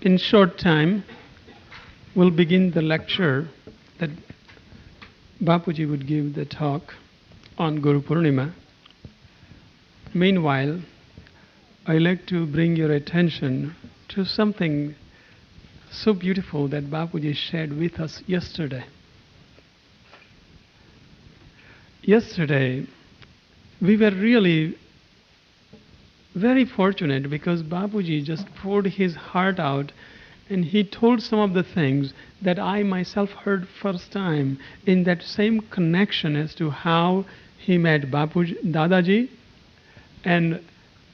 In short time, we'll begin the lecture that Bapuji would give the talk on Guru Purnima. Meanwhile, I like to bring your attention to something so beautiful that Bapuji shared with us yesterday. Yesterday, we were really very fortunate because Bapuji just poured his heart out and he told some of the things that I myself heard first time in that same connection as to how he met Dadaji and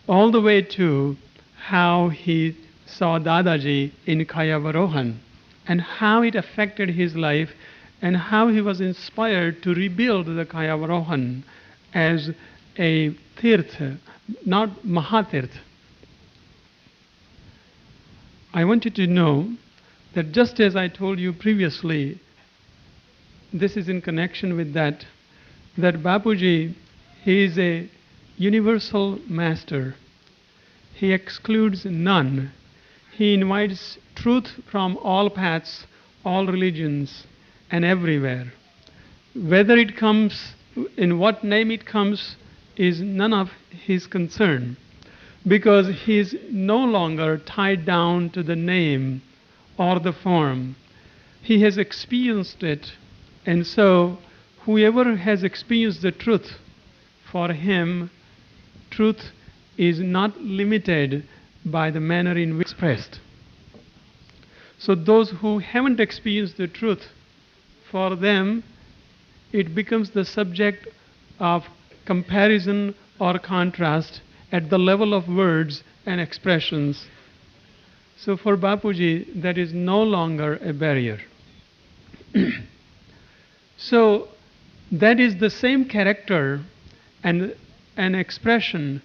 all the way to how he saw Dadaji in Kayavarohan and how it affected his life and how he was inspired to rebuild the Kayavarohan as a tirtha, not Mahatirtha. I want you to know that just as I told you previously, this is in connection with that Bapuji, he is a universal master. He excludes none. He invites truth from all paths, all religions, and everywhere. Whether it comes, in what name it comes, is none of his concern, because he is no longer tied down to the name or the form. He has experienced it, and so whoever has experienced the truth, for him, truth is not limited by the manner in which expressed. So those who haven't experienced the truth, for them, it becomes the subject of comparison or contrast at the level of words and expressions. So for Bapuji, that is no longer a barrier. So that is the same character and an expression,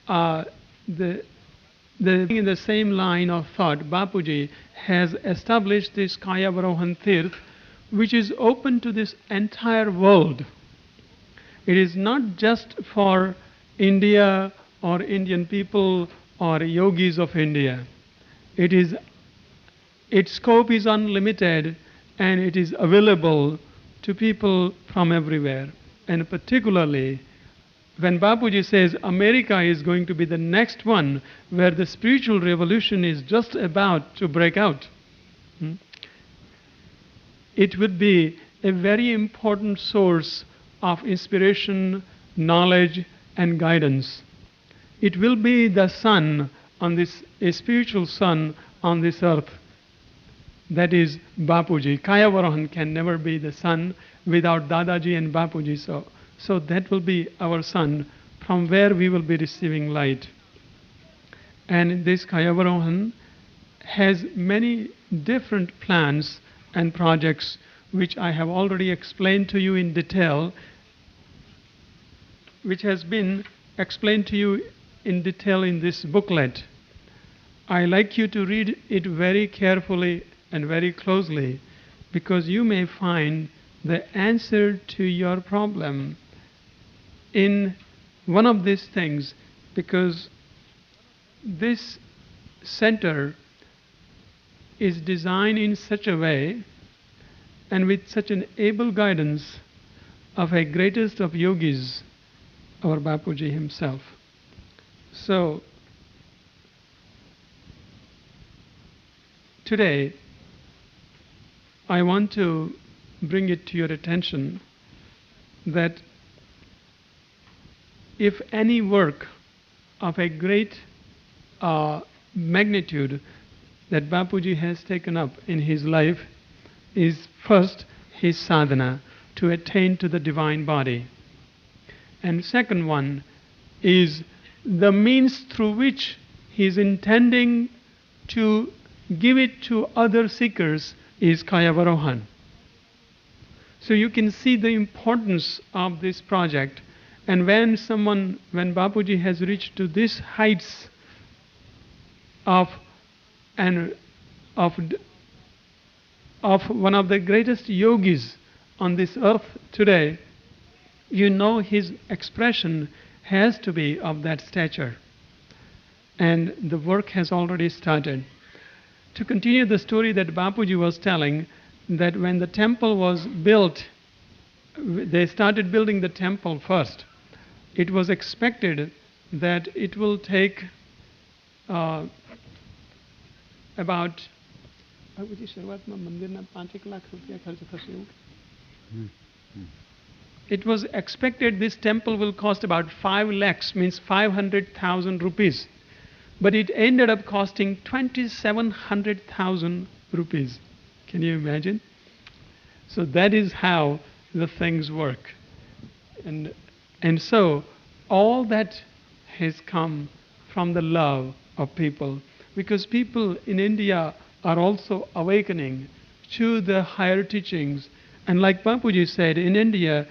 in the same line of thought. Bapuji has established this Kayavarohan Tirth, which is open to this entire world. It is not just for India or Indian people or yogis of India. Its scope is unlimited and it is available to people from everywhere. And particularly when Bapuji says America is going to be the next one where the spiritual revolution is just about to break out, it would be a very important source of inspiration, knowledge, and guidance. It will be the sun on this, a spiritual sun on this earth. That is Bapuji. Kayavarohan can never be the sun without Dadaji and Bapuji. So that will be our sun from where we will be receiving light. And this Kayavarohan has many different plans and projects which I have already explained to you in detail, which has been explained to you in detail in this booklet. I like you to read it very carefully and very closely because you may find the answer to your problem in one of these things, because this center is designed in such a way and with such an able guidance of a greatest of yogis, our Bapuji himself. So, today, I want to bring it to your attention that if any work of a great magnitude that Bapuji has taken up in his life is first his sadhana to attain to the divine body. And second one is the means through which he is intending to give it to other seekers is Kayavarohan. So you can see the importance of this project. And when Bapuji has reached to these heights of one of the greatest yogis on this earth today, you know his expression has to be of that stature. And the work has already started. to continue the story that Bapuji was telling, that when the temple was built, they started building the temple first. It was expected that it will take about it was expected this temple will cost about 5 lakhs, means 500,000 rupees. But it ended up costing 2,700,000 rupees. Can you imagine? So that is how the things work. And so all that has come from the love of people, because people in India are also awakening to the higher teachings. And like Bapuji said, in India,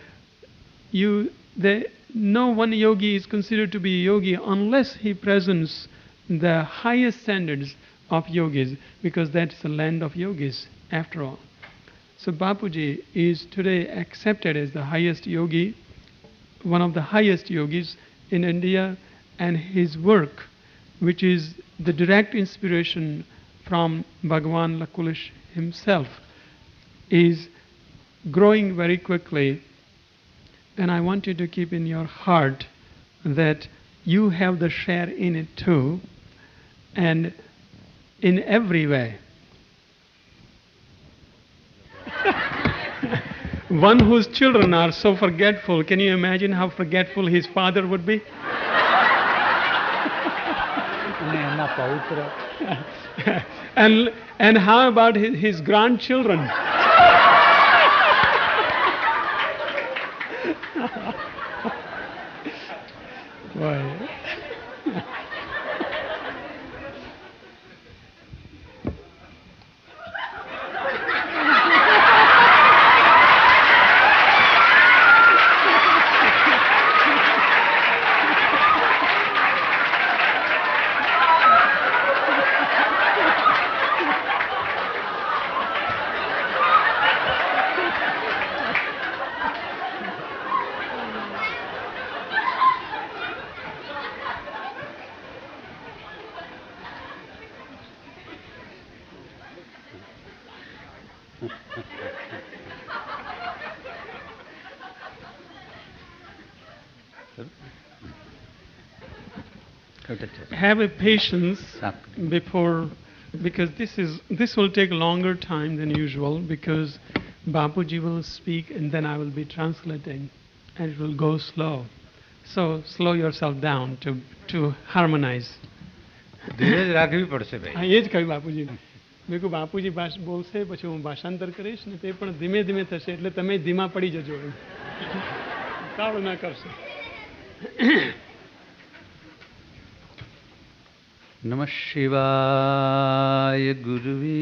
no one yogi is considered to be a yogi unless he presents the highest standards of yogis, because that's the land of yogis after all. So Bapuji is today accepted as the highest yogi, one of the highest yogis in India, and his work, which is the direct inspiration from Bhagavan Lakulish himself, is growing very quickly. And I want you to keep in your heart that you have the share in it too, and in every way. One whose children are so forgetful, can you imagine how forgetful his father would be? And how about his grandchildren? Boy. Have a patience before, because this will take longer time than usual, because Bapuji will speak and then I will be translating, and it will go slow. So slow yourself down to harmonize. ધીરજ રાખવી પડશે ભાઈ. હા, એ જ કહ્યું બાપુજી. મેં કહ્યું બાપુજી બોલશે પછી હું ભાષાંતર કરીશ ને તે પણ ધીમે ધીમે થશે, એટલે તમે ધીમા પડી જજો, કાળું ના કરશો. નમઃ શિવાય ગુરુવે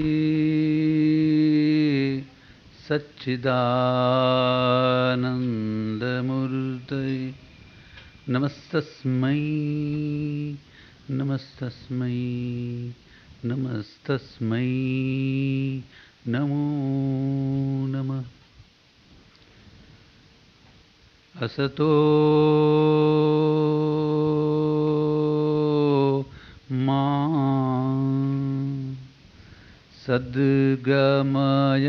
સચ્ચિદાનંદમૂર્તયે નમસ્તસ્મૈ નમસ્તસ્મૈ નમસ્તસ્મૈ નમો નમઃ. असतो मा सद्गमय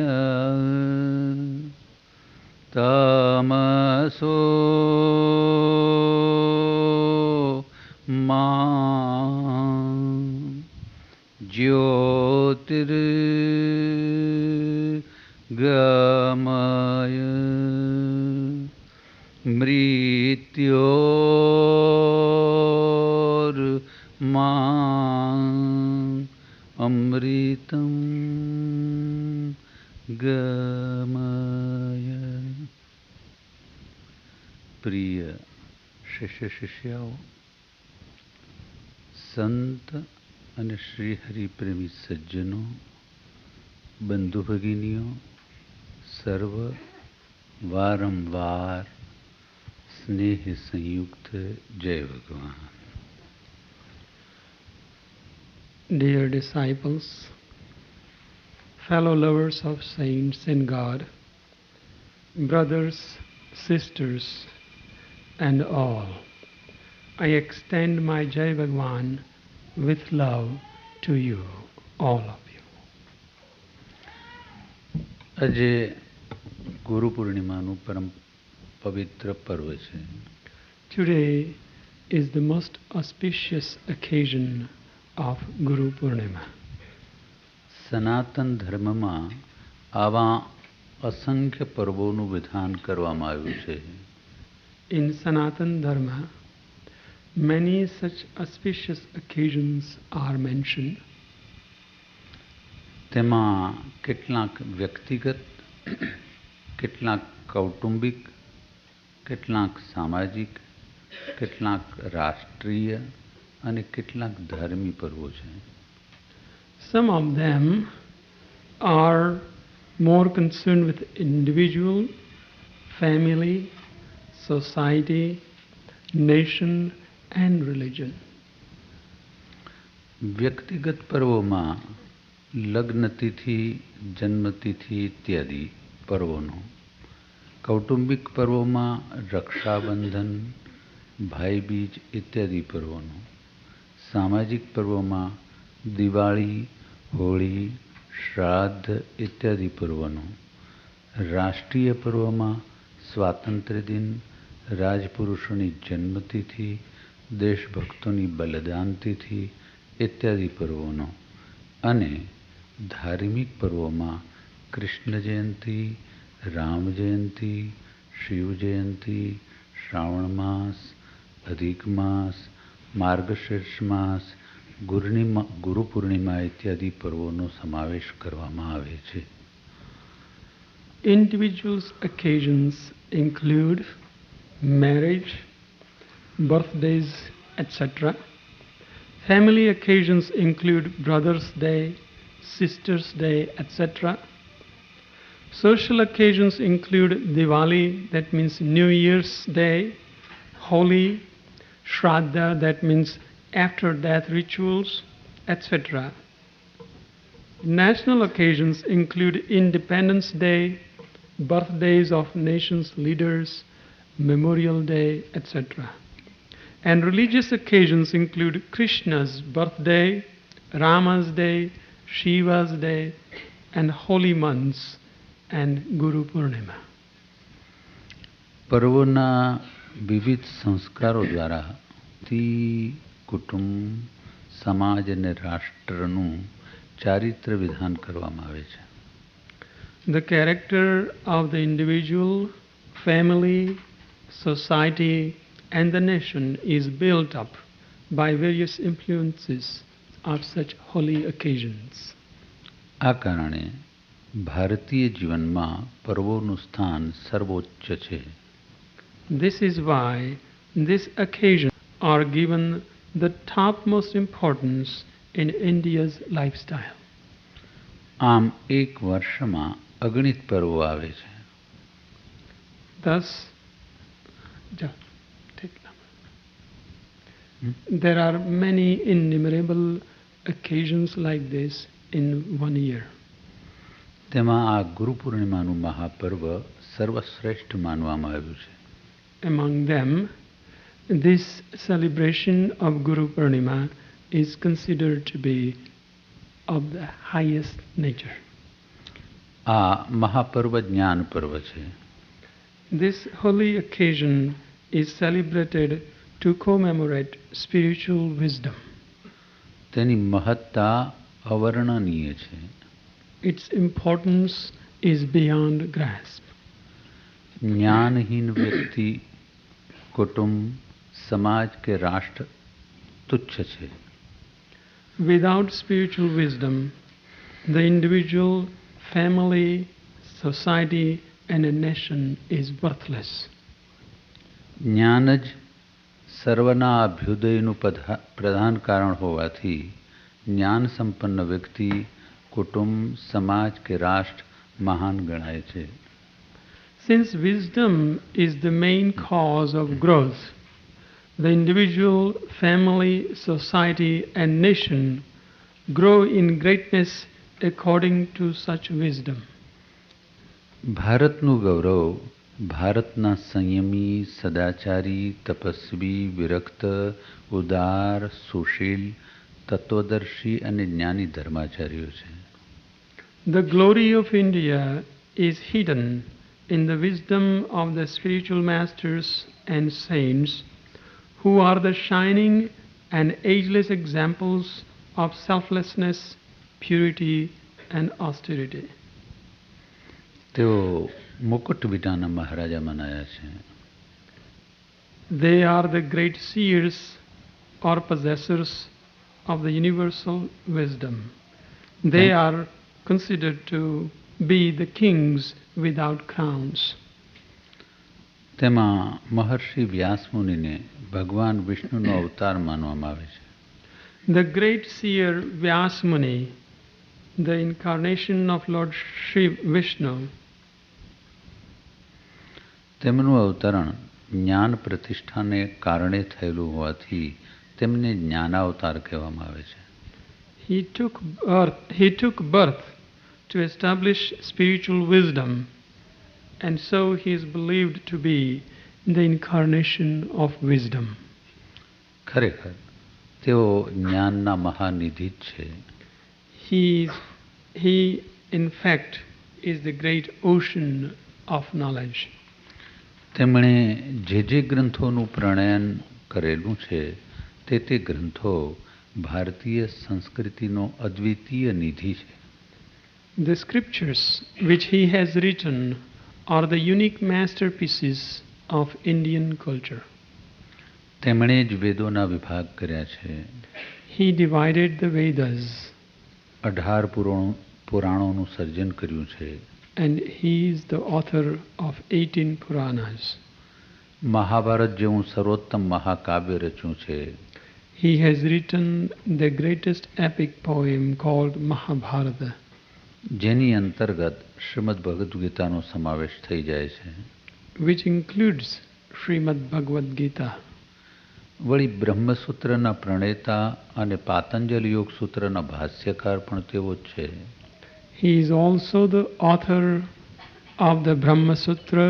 तमसो मा ज्योतिर्गमय मृत्योर्मा अमृतं गमय. प्रिय शिष्य शिष्याओ, संत અને શ્રીહરિ પ્રેમી સજ્જનો, બંધુ ભગિનીઓ, સર્વ વારંવાર સ્નેહ સંયુક્ત જય ભગવાન. Dear disciples, fellow lovers of saints and God, brothers, sisters, and all, I extend my Jai Bhagwan with love to you, all of you. આજે ગુરુ પૂર્ણિમાનું પરમ પવિત્ર પર્વ છે. Today is the most auspicious occasion of Guru Purnima. સનાતન ધર્મમાં આવા અસંખ્ય પર્વોનું વિધાન કરવામાં આવ્યું છે. In Sanatan Dharma, many such auspicious occasions are mentioned. તેમાં કેટલાક વ્યક્તિગત, કેટલાક કૌટુંબિક, કેટલાક સામાજિક, કેટલાક રાષ્ટ્રીય અને કેટલાક ધાર્મિક પર્વો છે. Some of them are more concerned with individual, family, society, nation and religion. વ્યક્તિગત પર્વોમાં લગ્નતિથિ, જન્મતિથિ ઇત્યાદિ પર્વોનો, કૌટુંબિક પર્વોમાં રક્ષાબંધન, ભાઈબીજ ઇત્યાદિ પર્વોનો, સામાજિક પર્વોમાં દિવાળી, હોળી, શ્રાદ્ધ ઇત્યાદિ પર્વોનો, રાષ્ટ્રીય પર્વમાં સ્વાતંત્ર્ય દિન, રાજપુરુષોની જન્મતિથિ, દેશભક્તોની બલિદાન તિથિ ઇત્યાદિ પર્વોનો અને ધાર્મિક પર્વોમાં કૃષ્ણ જયંતિ, રામ જયંતિ, શિવ જયંતિ, શ્રાવણ માસ, અધિક માસ, માર્ગશીર્ષ માસ, ગુરુ પૂર્ણિમા ઇત્યાદિ પર્વોનો સમાવેશ કરવામાં આવે છે. Individuals' occasions include marriage, birthdays, etc. Family occasions include Brother's Day, Sister's Day, etc. Social occasions include Diwali, that means New Year's Day, Holi, Shraddha, that means after death rituals, etc. National occasions include Independence Day, birthdays of nations' leaders, Memorial Day, etc. And religious occasions include Krishna's birthday, Rama's Day, Shiva's Day, and holy months, and Guru Purnima. પર્વોના વિવિધ સંસ્કારો દ્વારા કુટુંબ, સમાજ અને રાષ્ટ્રનું ચારિત્ર વિધાન કરવામાં આવે છે. The character of the individual, family, society, and the nation is built up by various influences of such holy occasions. આ કારણે ભારતીય જીવનમાં પર્વોનું સ્થાન સર્વોચ્ચ છે. This is why these occasions are given the topmost importance in India's lifestyle. આમ એક વર્ષમાં અગણિત પર્વો આવે છે. Thus, there are many innumerable occasions like this in one year. તેમાં આ ગુરુ પૂર્ણિમાનું મહાપર્વ સર્વશ્રેષ્ઠ માનવામાં આવ્યું છે. Among them, this celebration of Guru Purnima is considered to be of the highest nature. આ મહાપર્વ જ્ઞાન પર્વ છે. This holy occasion is celebrated to commemorate spiritual wisdom. તેની મહત્તા અવર્ણનીય છે. Its importance is beyond grasp. જ્ઞાનહીન વ્યક્તિ, કુટુંબ, સમાજ કે રાષ્ટ્ર તુચ્છ છે. Without spiritual wisdom, the individual, family, society, and a nation is worthless. જ્ઞાન જ સર્વના અભ્યુદયનું પ્રધાન કારણ હોવાથી જ્ઞાન સંપન્ન વ્યક્તિ, કુટુંબ, સમાજ કે રાષ્ટ્ર મહાન ગણાય છે. Since wisdom is the main cause of growth, the individual, family, society, and nation grow in greatness according to such wisdom. ભારતનું ગૌરવ ભારતના સંયમી, સદાચારી, તપસ્વી, વિરક્ત, ઉદાર, સુશીલ, તત્વદર્શી અને જ્ઞાની ધર્માચાર્યો છે. The glory of India is hidden in the wisdom of the spiritual masters and saints, who are the shining and ageless examples of selflessness, purity and austerity. તેઓ મુકુટ વિટાના મહારાજા મનાયા છે. They are the great seers or possessors of the universal wisdom. They are considered to be the kings without crowns. તેમાં મહર્ષિ વ્યાસ મુનિને ભગવાન વિષ્ણુનો અવતાર માનવામાં આવે છે. The great seer Vyas Muni, the incarnation of Lord Shri Vishnu, તેમનું અવતરણ જ્ઞાન પ્રતિષ્ઠાને કારણે થયેલું હોવાથી તેમને જ્ઞાનાવતાર કહેવામાં આવે છે. he took birth to establish spiritual wisdom, and so he is believed to be the incarnation of wisdom. ખરેખર તેઓ જ્ઞાનના મહાનિધિ છે. He in fact is the great ocean of knowledge. તેમણે જે ગ્રંથોનું પ્રણયન કરેલું છે તે ગ્રંથો ભારતીય સંસ્કૃતિનો અદ્વિતીય નિધિ છે. The scriptures which he has written are the unique masterpieces of Indian culture. તેમણે જ વેદોના વિભાગ કર્યા છે. He divided the Vedas. 18 પુરાણોનું સર્જન કર્યું છે. And he is the author of 18 Puranas. Mahabharata જેવું સર્વોત્તમ મહાકાવ્ય રચ્યું છે. He has written the greatest epic poem called Mahabharata, જેની અંતર્ગત શ્રીમદ ભગવદ્ ગીતાનો સમાવેશ થઈ જાય છે. which includes Srimad Bhagavad Gita. વળી બ્રહ્મસૂત્રના પ્રણેતા અને પાતંજલ યોગ સૂત્રના ભાષ્યકાર પણ તેઓ જ છે. He is also the author of the Brahma Sutra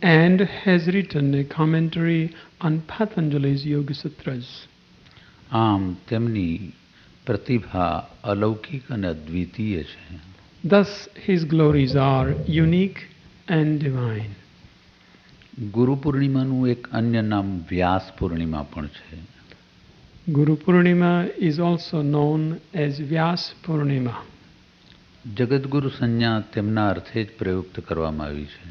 and has written a commentary on Patanjali's Yoga Sutras. આમ તેમની પ્રતિભા અલૌકિક અને અદ્વિતીય છે. Thus his glories are unique and divine. ગુરુ પૂર્ણિમાનું એક અન્ય નામ વ્યાસ પૂર્ણિમા પણ છે. Guru Purnima is also known as Vyas Purnima. જગદગુરુ સંજ્ઞા તેમના અર્થે જ પ્રયુક્ત કરવામાં આવી છે.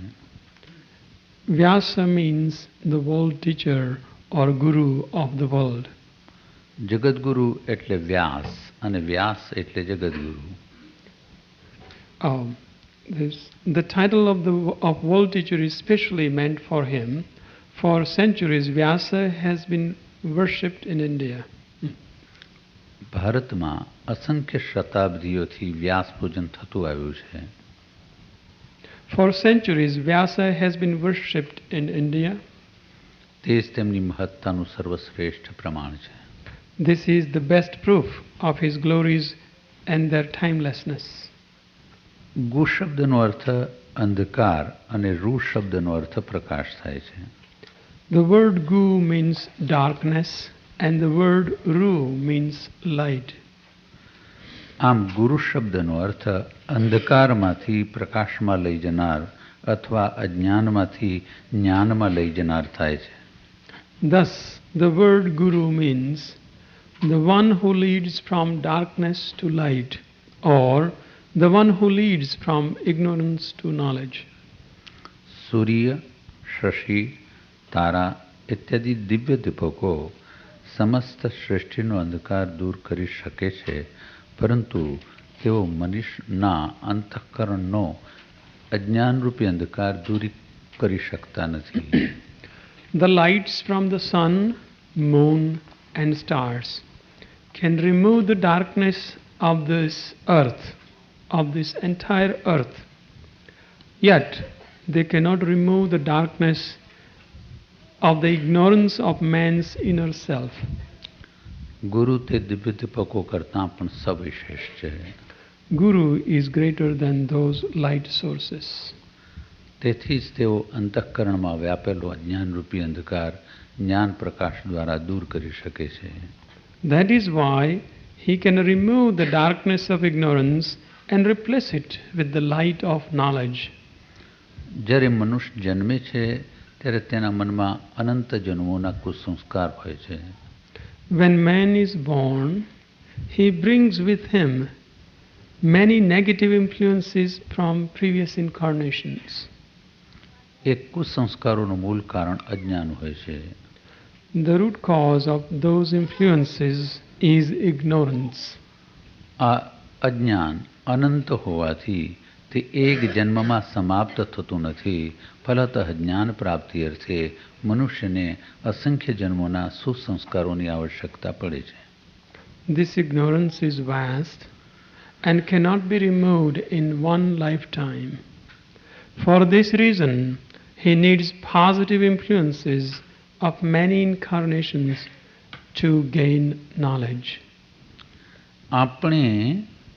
Vyasa means the world teacher or guru of the world. જગદગુરુ એટલે વ્યાસ અને વ્યાસ એટલે જગદગુરુ. The title of world teacher is specially meant for him. For centuries, Vyasa has been worshipped in India. ભારતમાં અસંખ્ય શતાબ્દીઓથી વ્યાસ પૂજન થતું આવ્યું છે. For centuries, Vyasa has been worshipped in India. તે જ તેમની મહત્તાનું સર્વશ્રેષ્ઠ પ્રમાણ છે. This is the best proof of his glories and their timelessness. ગુ શબ્દનો અર્થ અંધકાર અને રૂ શબ્દનો અર્થ પ્રકાશ થાય છે. The word gu means darkness and the word ru means light. આમ ગુરુ શબ્દનો અર્થ અંધકારમાંથી પ્રકાશમાં લઈ જનાર અથવા અજ્ઞાનમાંથી જ્ઞાનમાં લઈ જનાર થાય છે. Thus, the word guru means the one who leads from darkness to light, or the one who leads from ignorance to knowledge. સૂર્ય, શશી, તારા ઇત્યાદિ દિવ્ય દીપકો સમસ્ત સૃષ્ટિનો અંધકાર દૂર કરી શકે છે, પરંતુ તેઓ મનુષ્યના અંતઃકરણનો અજ્ઞાનરૂપી અંધકાર દૂર કરી શકતા નથી. The lights from the sun, moon and stars can remove the darkness of this earth, of this entire earth. Yet they cannot remove the darkness of the ignorance of man's inner self. ગુરુ તે દિવ્ય દીપકો કરતાં પણ સવિશેષ છે. Guru is greater than those light sources. તેથી જ તેઓ અંતઃકરણમાં વ્યાપેલો અજ્ઞાનરૂપી અંધકાર જ્ઞાન પ્રકાશ દ્વારા દૂર કરી શકે છે. That is why he can remove the darkness of ignorance and replace it with the light of knowledge. જ્યારે મનુષ્ય જન્મે છે ત્યારે તેના મનમાં અનંત જન્મોના કુસંસ્કાર હોય છે. When man is born, he brings with him many negative influences from previous incarnations. એ કુસંસ્કારોનું મૂળ કારણ અજ્ઞાન હોય છે. The root cause of those influences is ignorance. આ અજ્ઞાન અનંત હોવાથી તે એક જન્મમાં સમાપ્ત થતું નથી. ફલતઃ જ્ઞાન પ્રાપ્તિ અર્થે મનુષ્યને અસંખ્ય જન્મોના સુસંસ્કારોની આવશ્યકતા પડે છે. This ignorance is vast and cannot be removed in one lifetime. For this reason, he needs positive influences of many incarnations to gain knowledge. આપણે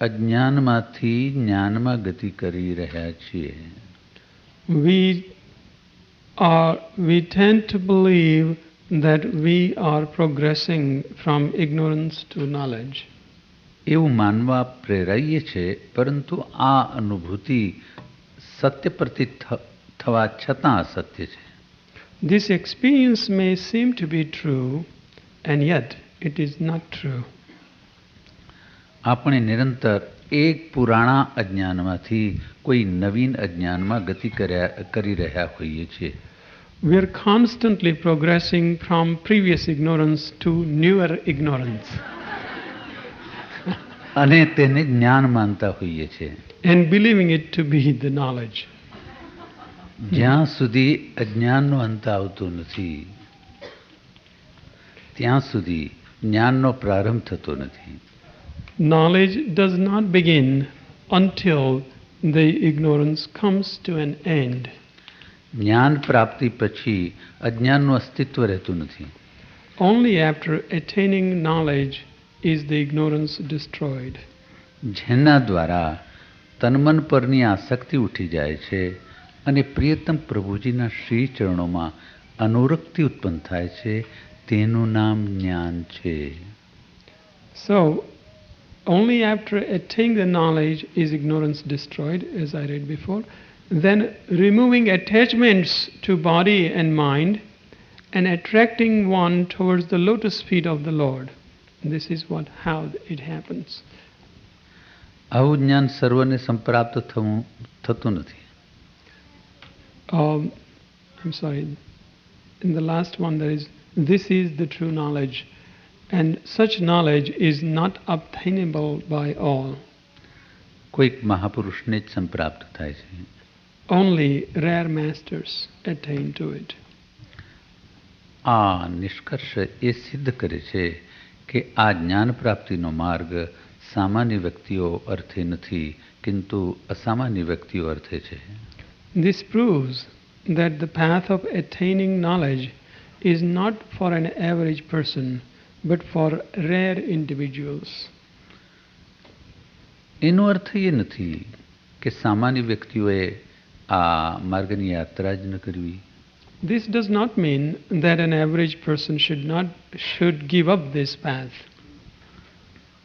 અજ્ઞાનમાંથી જ્ઞાનમાં ગતિ કરી રહ્યા છીએ. We tend to believe that we are progressing from ignorance to knowledge. એવું માનવા પ્રેરાઈએ છે, પરંતુ આ અનુભૂતિ સત્ય પ્રતીત થવા છતાં અસત્ય છે. This experience may seem to be true, and yet it is not true. આપણે નિરંતર એક પુરાણા અજ્ઞાનમાંથી કોઈ નવીન અજ્ઞાનમાં ગતિ કરી રહ્યા હોઈએ છીએ. We are constantly progressing from previous ignorance to newer ignorance. અને તેને જ્ઞાન માનતા હોઈએ છીએ. And believing it to be the knowledge. જ્યાં સુધી અજ્ઞાનનો અંત આવતો નથી, ત્યાં સુધી જ્ઞાનનો પ્રારંભ થતો નથી. Knowledge does not begin until the ignorance comes to an end. જ્ઞાન પ્રાપ્તિ પછી અજ્ઞાનનું અસ્તિત્વ રહેતું નથી. Only after attaining knowledge is the ignorance destroyed. જેના દ્વારા તનમન પરની આસક્તિ ઉઠી જાય છે અને પ્રિયતમ પ્રભુજીના શ્રી ચરણોમાં અનુરક્તિ ઉત્પન્ન થાય છે, તેનું નામ જ્ઞાન છે. So, only after attaining the knowledge is ignorance destroyed, as I read before. Then removing attachments to body and mind and attracting one towards the lotus feet of the Lord. This is how it happens. આવું જ્ઞાન સર્વને સંપ્રાપ્ત થતું નથી. I'm sorry. In the last one there is, this is the true knowledge, and such knowledge is not obtainable by all. કોઈક મહાપુરુષને જ સંપ્રાપ્ત થાય છે. Only rare masters attain to it. આ નિષ્કર્ષ એ સિદ્ધ કરે છે કે આ જ્ઞાન પ્રાપ્તિનો માર્ગ સામાન્ય વ્યક્તિઓ અર્થે નથી, કિંતુ અસામાન્ય વ્યક્તિઓ અર્થે છે. This proves that the path of attaining knowledge is not for an average person, but for rare individuals. એનો અર્થ એ નથી કે સામાન્ય વ્યક્તિઓએ આ માર્ગની યાત્રા જ ન કરવી. This does not mean that an average person should give up this path.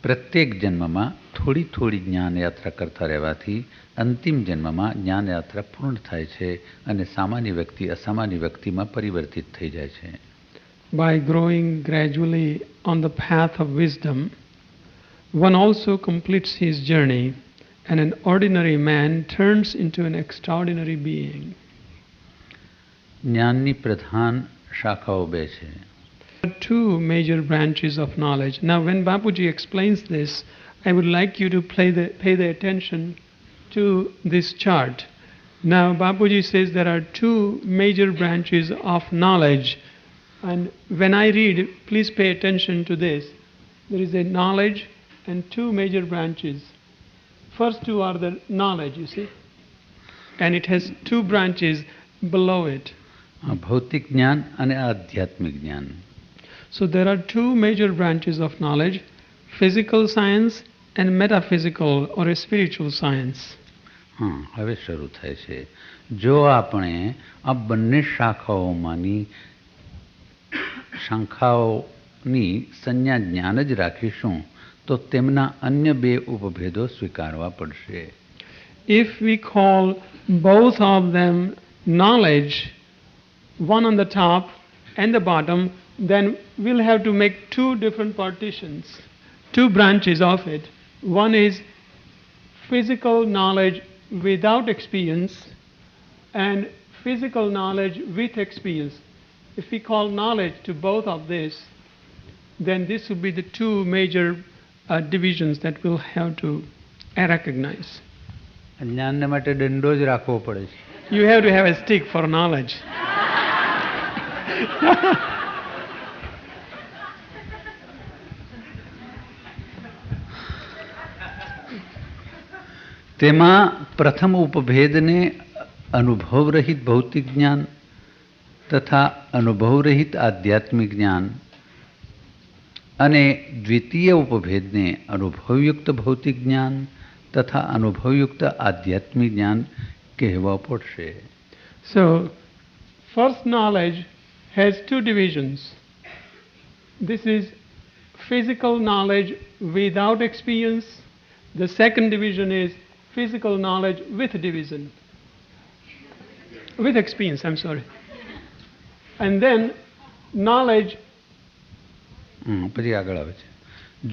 પ્રત્યેક જન્મમાં થોડી થોડી જ્ઞાન યાત્રા કરતા રહેવાથી અંતિમ જન્મમાં જ્ઞાન યાત્રા પૂર્ણ થાય છે અને સામાન્ય વ્યક્તિ અસામાન્ય વ્યક્તિમાં પરિવર્તિત થઈ જાય છે. By growing gradually on the path of wisdom, one also completes his journey, and an ordinary man turns into an extraordinary being. જ્ઞાનની પ્રધાન શાખાઓ બે છે. There are two major branches of knowledge. Now, when Bapuji explains this, I would like you to pay the attention to this chart. Now, Bapuji says there are two major branches of knowledge, and when I read, please pay attention to this. There is a knowledge and two major branches. First two are the knowledge, you see, and it has two branches below it. ભૌતિક જ્ઞાન અને આધ્યાત્મિક જ્ઞાન. So there are two major branches of knowledge, physical science and metaphysical or a spiritual science. હવે શરૂ થાય છે. જો આપણે આ બંને શાખાઓની સંજ્ઞા જ્ઞાન જ રાખીશું તો તેમના અન્ય બે ઉપભેદો સ્વીકારવા પડશે. If we call both of them knowledge, one on the top and the bottom, then we'll have to make two different partitions, two branches of it. One is physical knowledge without experience and physical knowledge with experience. If we call knowledge to both of this, then this would be the two major divisions that we'll have to recognize. જ્ઞાનને માટે દંડો જ રાખવો પડે છે. You have to have a stick for knowledge. તેમાં પ્રથમ ઉપભેદને અનુભવરહિત ભૌતિક જ્ઞાન તથા અનુભવરહિત આધ્યાત્મિક જ્ઞાન અને દ્વિતીય ઉપભેદને અનુભવયુક્ત ભૌતિક જ્ઞાન તથા અનુભવયુક્ત આધ્યાત્મિક જ્ઞાન કહેવા પડશે. So, first knowledge has two divisions. This is physical knowledge without experience. The second division is physical knowledge with division. With experience, I'm sorry. And then knowledge. પછી આગળ આવે છે.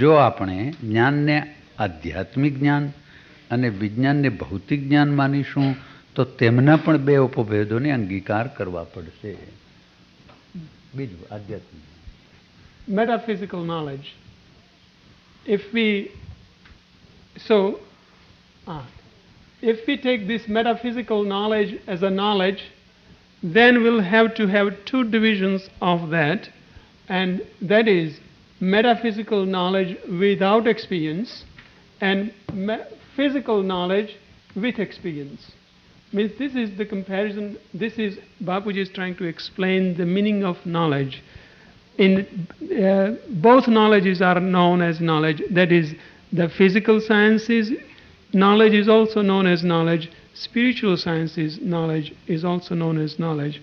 જો આપણે જ્ઞાનને આધ્યાત્મિક જ્ઞાન અને વિજ્ઞાનને ભૌતિક જ્ઞાન માનીશું તો તેમના પણ બે ઉપભેદોને અંગીકાર કરવા પડશે. બીજું આધ્યાત્મિક. Metaphysical knowledge. If we take this metaphysical knowledge as a knowledge, then we'll have to have two divisions of that, and that is metaphysical knowledge without experience and physical knowledge with experience. Means this is the comparison. This is Bapuji is trying to explain the meaning of knowledge. In both knowledges are known as knowledge. That is, the physical sciences knowledge is also known as knowledge. Spiritual sciences knowledge is also known as knowledge.